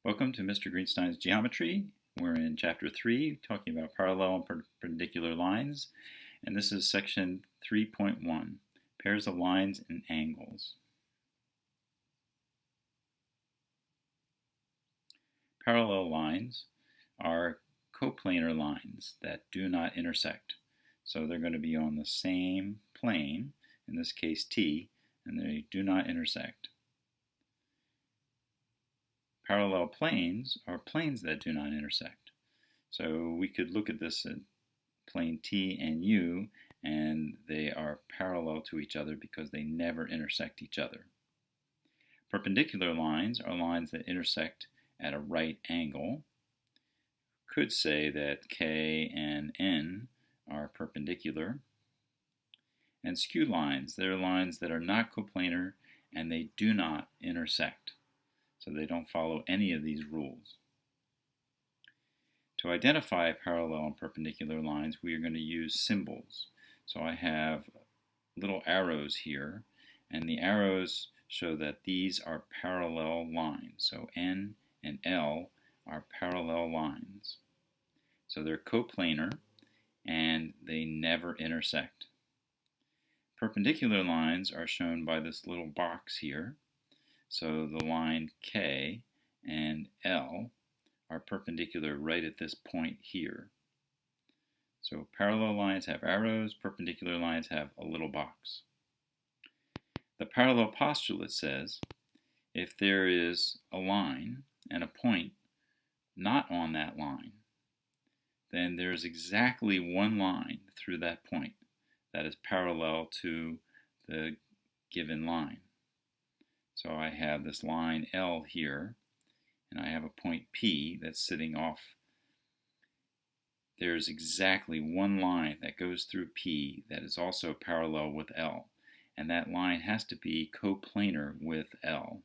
Welcome to Mr. Greenstein's Geometry. We're in Chapter 3, talking about parallel and perpendicular lines, and this is Section 3.1, Pairs of Lines and Angles. Parallel lines are coplanar lines that do not intersect. So they're going to be on the same plane, in this case T, and they do not intersect. Parallel planes are planes that do not intersect. So we could look at this at plane T and U, and they are parallel to each other because they never intersect each other. Perpendicular lines are lines that intersect at a right angle. Could say that K and N are perpendicular. And skew lines, they're lines that are not coplanar and they do not intersect. So they don't follow any of these rules. To identify parallel and perpendicular lines, we are going to use symbols. So I have little arrows here, and the arrows show that these are parallel lines. So N and L are parallel lines. So they're coplanar, and they never intersect. Perpendicular lines are shown by this little box here. So the line K and L are perpendicular right at this point here. So parallel lines have arrows, perpendicular lines have a little box. The parallel postulate says if there is a line and a point not on that line, then there's exactly one line through that point that is parallel to the given line. So I have this line L here, and I have a point P that's sitting off. There's exactly one line that goes through P that is also parallel with L, and that line has to be coplanar with L.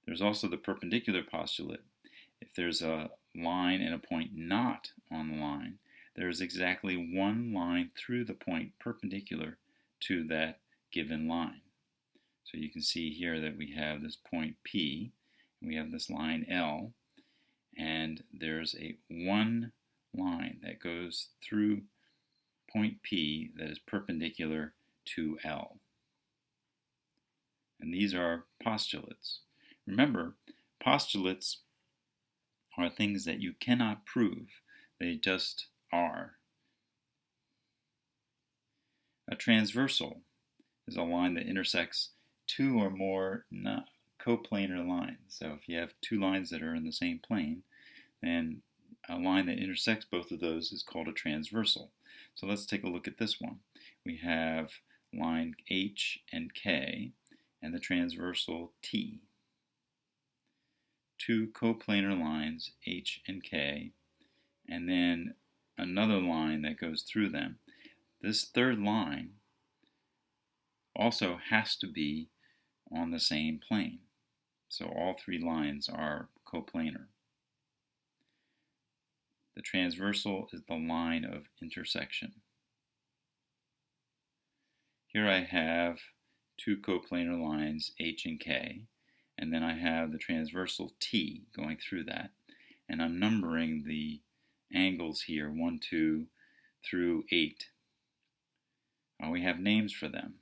There's also the perpendicular postulate. If there's a line and a point not on the line, there's exactly one line through the point perpendicular to that given line. So you can see here that we have this point P, and we have this line L, and there's one line that goes through point P that is perpendicular to L. And these are postulates. Remember, postulates are things that you cannot prove. They just are. A transversal is a line that intersects two or more coplanar lines. So if you have two lines that are in the same plane, then a line that intersects both of those is called a transversal. So let's take a look at this one. We have line H and K and the transversal T. Two coplanar lines, H and K, and then another line that goes through them. This third line also has to be on the same plane. So all three lines are coplanar. The transversal is the line of intersection. Here I have two coplanar lines, H and K, and then I have the transversal T going through that. And I'm numbering the angles here, 1, 2, through 8. We have names for them.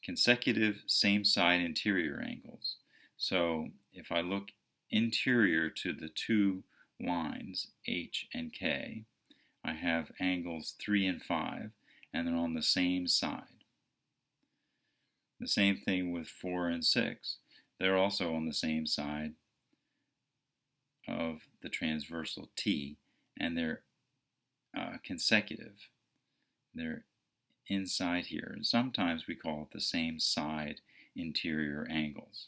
Consecutive same-side interior angles. So if I look interior to the two lines, H and K, I have angles 3 and 5, and they're on the same side. The same thing with 4 and 6. They're also on the same side of the transversal T, and they're consecutive. They're inside here. And sometimes we call it the same side interior angles.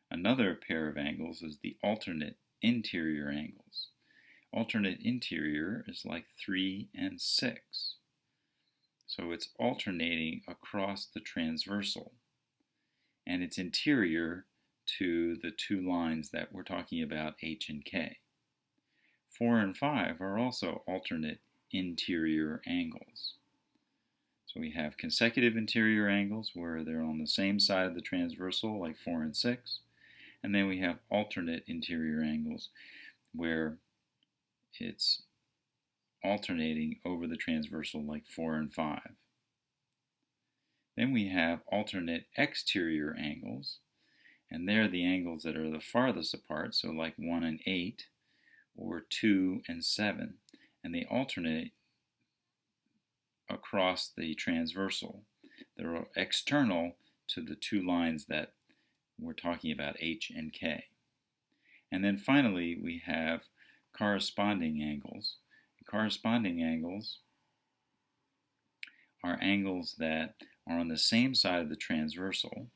Another pair of angles is the alternate interior angles. Alternate interior is like 3 and 6. So it's alternating across the transversal, and it's interior to the two lines that we're talking about, H and K. 4 and 5 are also alternate interior angles. So we have consecutive interior angles where they're on the same side of the transversal, like 4 and 6. And then we have alternate interior angles where it's alternating over the transversal like 4 and 5. Then we have alternate exterior angles, and they're the angles that are the farthest apart, so like 1 and 8 or 2 and 7, and they alternate across the transversal. They're external to the two lines that we're talking about, H and K. And then finally we have corresponding angles. Corresponding angles are angles that are on the same side of the transversal,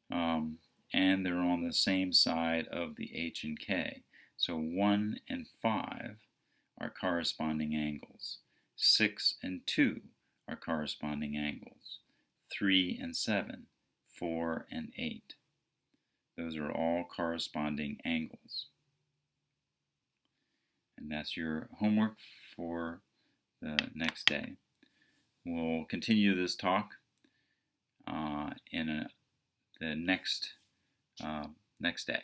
and they're on the same side of the H and K. So 1 and 5 are corresponding angles. 6 and 2 are corresponding angles. 3 and 7, 4 and 8. Those are all corresponding angles. And that's your homework for the next day. We'll continue this talk in the next day.